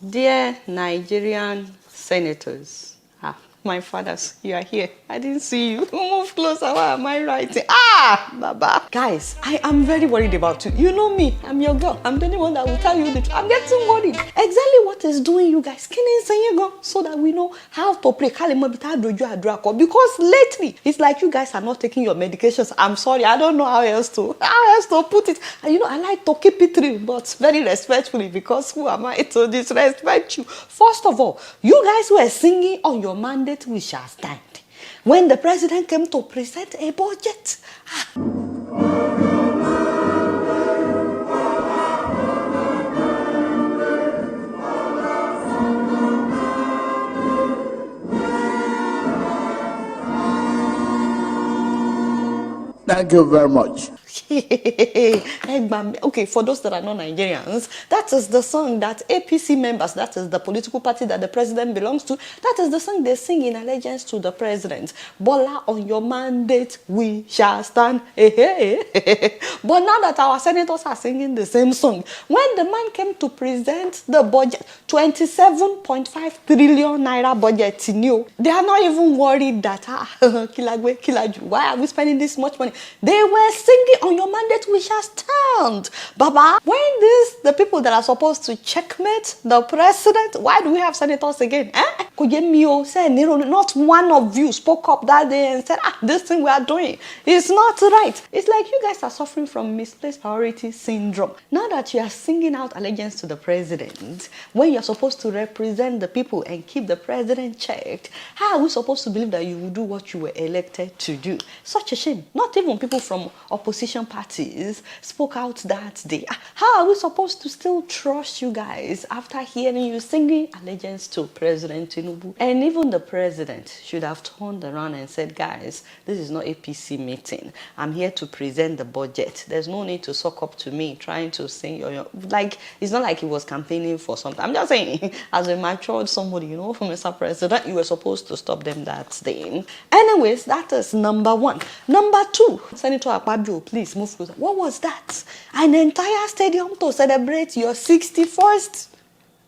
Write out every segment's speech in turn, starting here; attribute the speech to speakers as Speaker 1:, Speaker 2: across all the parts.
Speaker 1: Dear Nigerian senators, my fathers, you are here. I didn't see you. Move closer. Why am I writing? Baba. Guys, I am very worried about you. You know me. I'm your girl. I'm the only one that will tell you the truth. I'm getting worried. Exactly what is doing you guys. So that we know how to pray. Because lately, it's like you guys are not taking your medications. I'm sorry. I don't know how else to put it. And I like to keep it real, but very respectfully, because who am I to disrespect you? First of all, you guys were singing on your mandate, we shall stand, when the president came to present a budget.
Speaker 2: Thank you very much.
Speaker 1: Okay, for those that are not Nigerians, that is the song that APC members, that is the political party that the president belongs to, that is the song they sing in allegiance to the president. Bola, on your mandate we shall stand. But now that our senators are singing the same song, when the man came to present the budget, 27.5 trillion naira budget, they are not even worried that why are we spending this much money? They were singing on your mandate we shall stand. Baba, when the people that are supposed to checkmate the president, why do we have senators again? Not one of you spoke up that day and said, this thing we are doing is not right. It's like you guys are suffering from misplaced priority syndrome. Now that you are singing out allegiance to the president, when you're supposed to represent the people and keep the president checked, how are we supposed to believe that you will do what you were elected to do? Such a shame. Not even people from opposition parties spoke out that day. How are we supposed to still trust you guys after hearing you singing allegiance to President Tinubu? And even the president should have turned around and said, guys, this is not a PC meeting. I'm here to present the budget. There's no need to suck up to me trying to sing like, it's not like he was campaigning for something. I'm just saying, as a matured somebody, Mr. President, you were supposed to stop them that day. Anyways, that is number one. Number two, Senator Akpabio, please move closer. What was that? An entire stadium to celebrate your 61st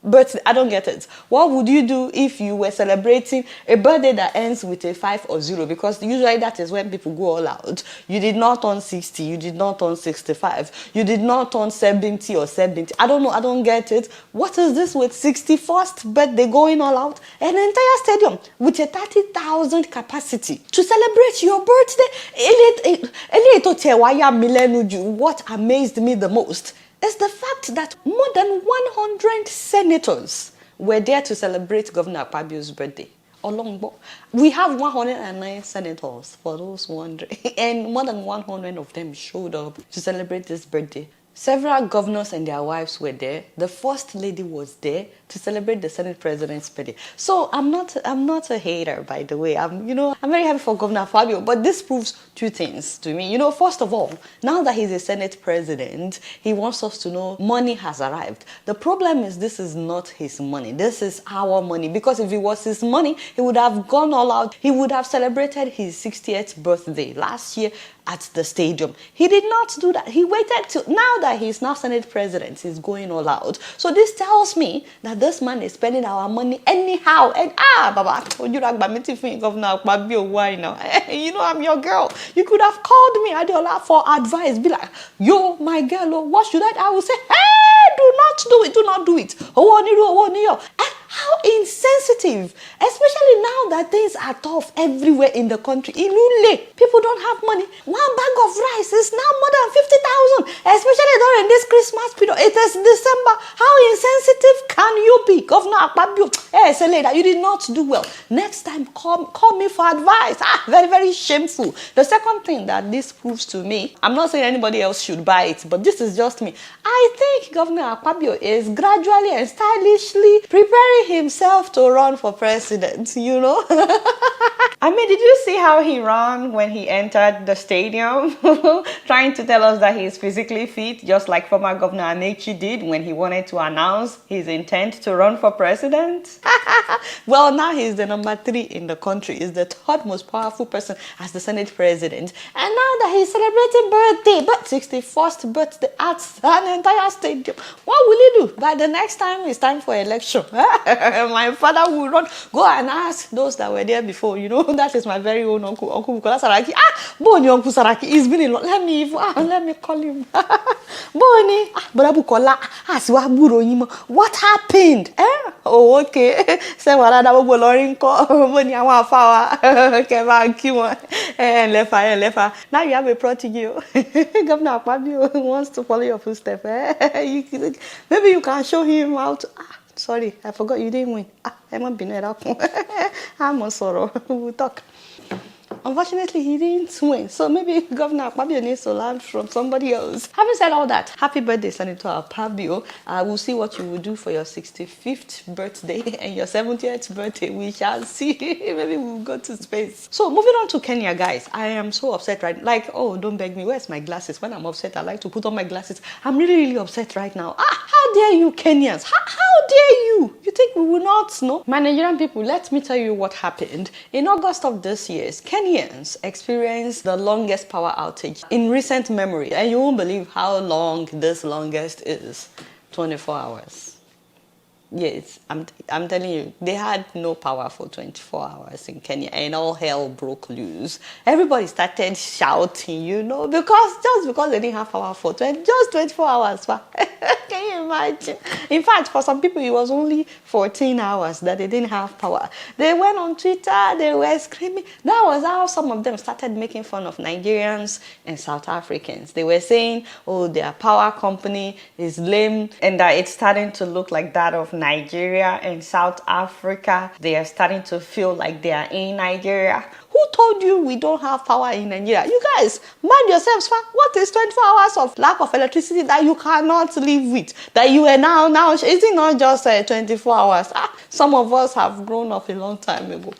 Speaker 1: birthday? I don't get it. What would you do if you were celebrating a birthday that ends with a 5 or 0? Because usually that is when people go all out. You did not turn 60, you did not turn 65, you did not turn 70 or 70. I don't know, I don't get it. What is this with 61st birthday going all out? An entire stadium with a 30,000 capacity to celebrate your birthday. What amazed me the most is the fact that more than 100 senators were there to celebrate Governor Akpabio's birthday. We have 109 senators, for those wondering, and more than 100 of them showed up to celebrate this birthday. Several governors and their wives were there. The first lady was there to celebrate the Senate president's birthday. So I'm not a hater, by the way. I'm very happy for Governor Akpabio, but this proves two things to me. First of all, now that he's a Senate president, he wants us to know money has arrived. The problem is this is not his money. This is our money. Because if it was his money, he would have gone all out. He would have celebrated his 60th birthday last year at the stadium. He did not do that. He waited till now that he's now Senate president, he's going all out. So this tells me that this man is spending our money anyhow. And Baba, Governor Akpabio, why now? I'm your girl. You could have called me Adiola for advice. Be like, yo, my girl, what should I will say, hey, do not do it. How insensitive, especially now that things are tough everywhere in the country. People don't have money. One bag of rice is now more than 50,000, especially during this Christmas period. It is December. How insensitive can you be, Governor Akpabio? Hey, Selena, you did not do well. Next time, call me for advice. Very, very shameful. The second thing that this proves to me, I'm not saying anybody else should buy it, but this is just me. I think Governor Akpabio is gradually and stylishly preparing himself to run for president, I mean, did you see how he ran when he entered the stadium? Trying to tell us that he's physically fit, just like former Governor Amechi did when he wanted to announce his intent to run for president. Well, now he's the number 3 in the country. He's the 3rd most powerful person as the Senate president. And now that he's celebrating birthday, but 61st birthday at an entire stadium, what will he do? By the next time it's time for election, my father will run. Go and ask those that were there before. You know, that is my very own uncle, Uncle Bukola Saraki. Boni Uncle Saraki, it's been a long. Let me call him. Boni, Brother Bukola, what happened? Oh, okay. Say what I will learn. Boni, I want power. Okay, lefa. Now you have a protege. Governor Akpabio wants to follow your footsteps. Maybe you can show him how to. Sorry, I forgot you didn't win. I'm sorry. We'll talk. Unfortunately, he didn't win. So maybe Governor Akpabio needs to learn from somebody else. Having said all that, happy birthday, Senator Akpabio. We'll see what you will do for your 65th birthday and your 70th birthday. We shall see. Maybe we'll go to space. So moving on to Kenya, guys. I am so upset right now. Like, oh, don't beg me. Where's my glasses? When I'm upset, I like to put on my glasses. I'm really, really upset right now. How dare you, Kenyans? How dare you? You think we will not know? My Nigerian people, let me tell you what happened. In August of this year, Kenyans experienced the longest power outage in recent memory. And you won't believe how long this longest is. 24 hours. Yes, I'm telling you, they had no power for 24 hours in Kenya and all hell broke loose. Everybody started shouting, you know, because they didn't have power for just 24 hours. Can you imagine? In fact, for some people, it was only 14 hours that they didn't have power. They went on Twitter, they were screaming. That was how some of them started making fun of Nigerians and South Africans. They were saying, oh, their power company is lame and that it's starting to look like that of Nigeria and South Africa. They are starting to feel like they are in Nigeria. Who told you we don't have power in Nigeria? You guys, mind yourselves. What is 24 hours of lack of electricity that you cannot live with? That you are now, is it not just 24 hours? Some of us have grown up a long time ago.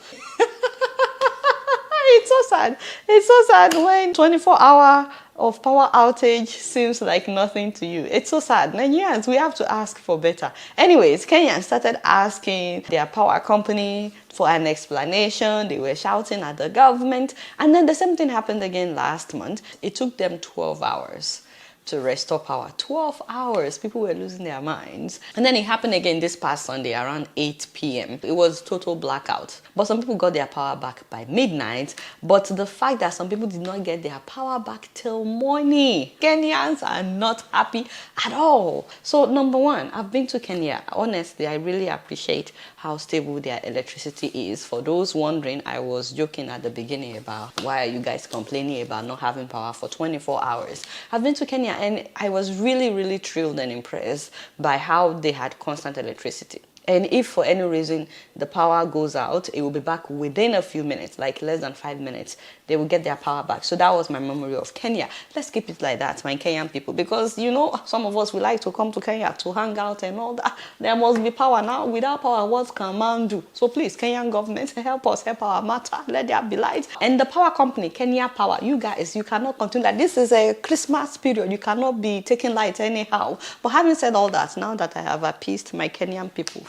Speaker 1: It's so sad. It's so sad when 24-hour of power outage seems like nothing to you. It's so sad. Nigerians, we have to ask for better. Anyways, Kenyans started asking their power company for an explanation. They were shouting at the government. And then the same thing happened again last month. It took them 12 hours to restore power. 12 hours. People were losing their minds. And then it happened again this past Sunday around 8 p.m. It was total blackout. But some people got their power back by midnight. But the fact that some people did not get their power back till morning, Kenyans are not happy at all. So number one, I've been to Kenya. Honestly, I really appreciate how stable their electricity is. For those wondering, I was joking at the beginning about why are you guys complaining about not having power for 24 hours. I've been to Kenya and I was really, really thrilled and impressed by how they had constant electricity. And if for any reason the power goes out, it will be back within a few minutes, like less than 5 minutes. They will get their power back. So that was my memory of Kenya. Let's keep it like that, my Kenyan people. Because, you know, some of us, we like to come to Kenya to hang out and all that. There must be power now. Without power, what can man do? So please, Kenyan government, help us, help our matter. Let there be light. And the power company, Kenya Power, you guys, you cannot continue that. This is a Christmas period. You cannot be taking light anyhow. But having said all that, now that I have appeased my Kenyan people,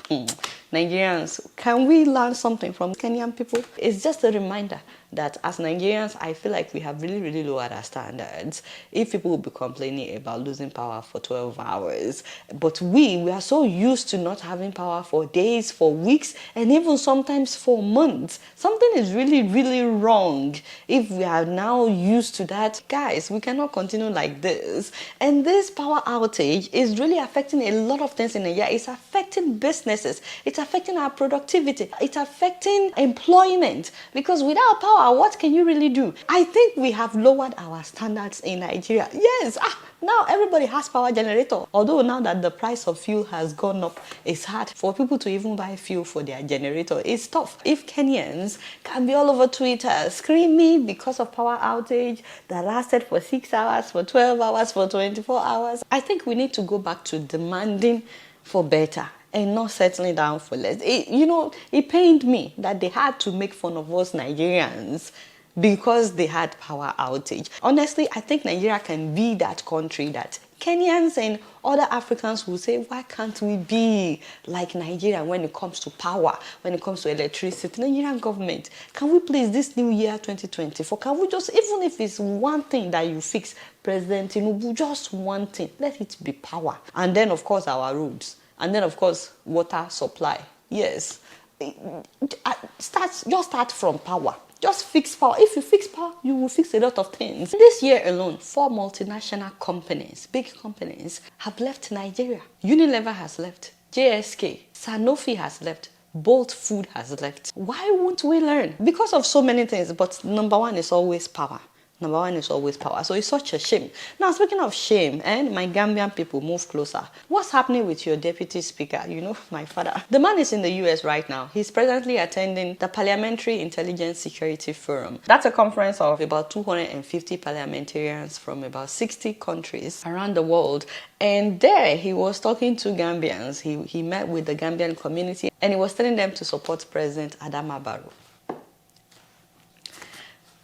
Speaker 1: Nigerians, can we learn something from Kenyan people? It's just a reminder that as Nigerians, I feel like we have really, really lowered our standards. If people will be complaining about losing power for 12 hours, but we are so used to not having power for days, for weeks, and even sometimes for months. Something is really, really wrong if we are now used to that. Guys, we cannot continue like this. And this power outage is really affecting a lot of things in Nigeria. It's affecting businesses. It's affecting our productivity. It's affecting employment. Because without power, what can you really do? I think we have lowered our standards in Nigeria. Yes, now everybody has power generator. Although now that the price of fuel has gone up, it's hard for people to even buy fuel for their generator. It's tough. If Kenyans can be all over Twitter screaming because of power outage that lasted for 6 hours, for 12 hours, for 24 hours, I think we need to go back to demanding for better. and not settling down for less. It pained me that they had to make fun of us Nigerians because they had power outage. Honestly, I think Nigeria can be that country that Kenyans and other Africans will say, why can't we be like Nigeria when it comes to power, when it comes to electricity? Nigerian government, can we please this new year 2024, can we just, even if it's one thing that you fix, President Tinubu, just one thing, let it be power. And then, of course, our roads. And then, of course, water supply. Yes. Start from power. Just fix power. If you fix power, you will fix a lot of things. This year alone, 4 multinational companies, big companies, have left Nigeria. Unilever has left. JSK, Sanofi has left. Bolt Food has left. Why won't we learn? Because of so many things, but number one is always power. Number one is always power. So it's such a shame. Now, speaking of shame, and my Gambian people, move closer. What's happening with your deputy speaker? My father. The man is in the US right now. He's presently attending the Parliamentary Intelligence Security Forum. That's a conference of about 250 parliamentarians from about 60 countries around the world. And there he was talking to Gambians. He met with the Gambian community and he was telling them to support President Adama Barrow.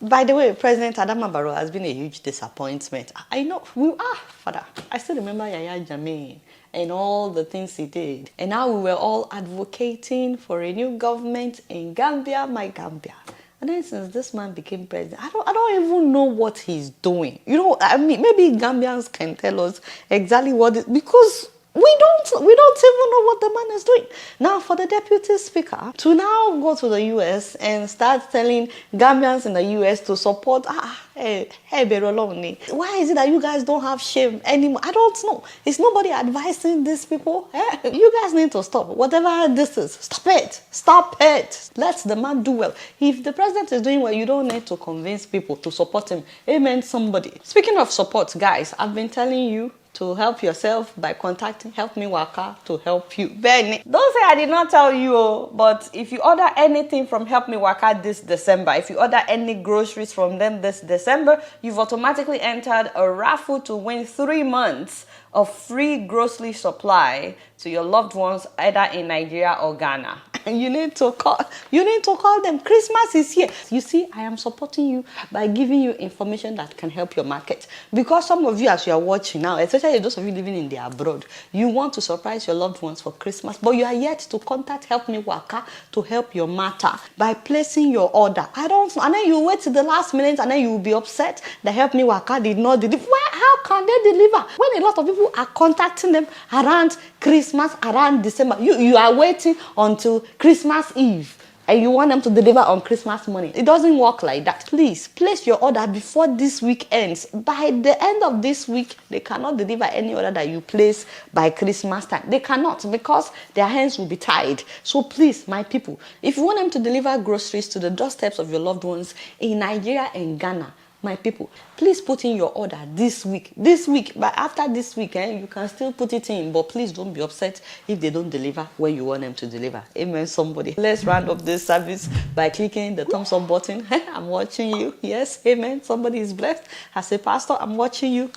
Speaker 1: By the way, President Adama Barrow has been a huge disappointment. I know, Father, I still remember Yaya Jammeh and all the things he did. And now we were all advocating for a new government in Gambia, my Gambia. And then since this man became president, I don't even know what he's doing. Maybe Gambians can tell us exactly what it, because we don't even know what the man is doing. Now, for the deputy speaker to now go to the US and start telling Gambians in the US to support, hey, Beroloni, why is it that you guys don't have shame anymore? I don't know. Is nobody advising these people? You guys need to stop. Whatever this is, stop it. Stop it. Let the man do well. If the president is doing well, you don't need to convince people to support him. Amen, somebody. Speaking of support, guys, I've been telling you to help yourself by contacting Help Me Waka to help you. Benny, don't say I did not tell you, but if you order anything from Help Me Waka this December, if you order any groceries from them this December, you've automatically entered a raffle to win 3 months of free grocery supply to your loved ones either in Nigeria or Ghana. And you need to call them. Christmas is here. You see, I am supporting you by giving you information that can help your market. Because some of you, as you are watching now, especially those of you living in the abroad, you want to surprise your loved ones for Christmas, but you are yet to contact Help Me Waka to help your matter by placing your order. And then you wait till the last minute and then you will be upset that Help Me Waka did not deliver. How can they deliver when a lot of people are contacting them around Christmas, around December? You are waiting until Christmas Eve and you want them to deliver on Christmas morning. It doesn't work like that. Please place your order before this week ends. By the end of this week, they cannot deliver any order that you place by Christmas time. They cannot, because their hands will be tied. So please, my people, if you want them to deliver groceries to the doorsteps of your loved ones in Nigeria and Ghana, my people, please put in your order this week. But after this week, you can still put it in. But please don't be upset if they don't deliver when you want them to deliver. Amen, somebody. Let's round up this service by clicking the thumbs up button. I'm watching you. Yes, amen. Somebody is blessed. As a pastor, I'm watching you.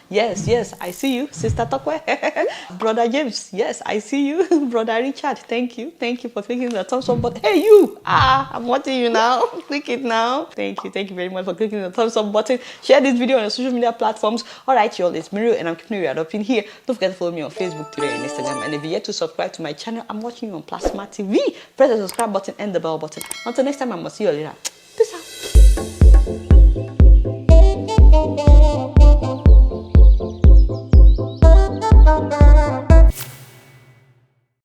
Speaker 1: Yes, I see you. Sister Tokwe. Brother James, yes, I see you. Brother Richard, thank you. Thank you for clicking the thumbs up button. Hey, you. I'm watching you now. Click it now. Thank you very much for clicking the thumbs up button. Share this video on your social media platforms. Alright, y'all, it's Miriam and I'm keeping you up in here. Don't forget to follow me on Facebook, Twitter, and Instagram. And if you're yet to subscribe to my channel, I'm watching you on Plasma TV. Press the subscribe button and the bell button. Until next time, I must see you later.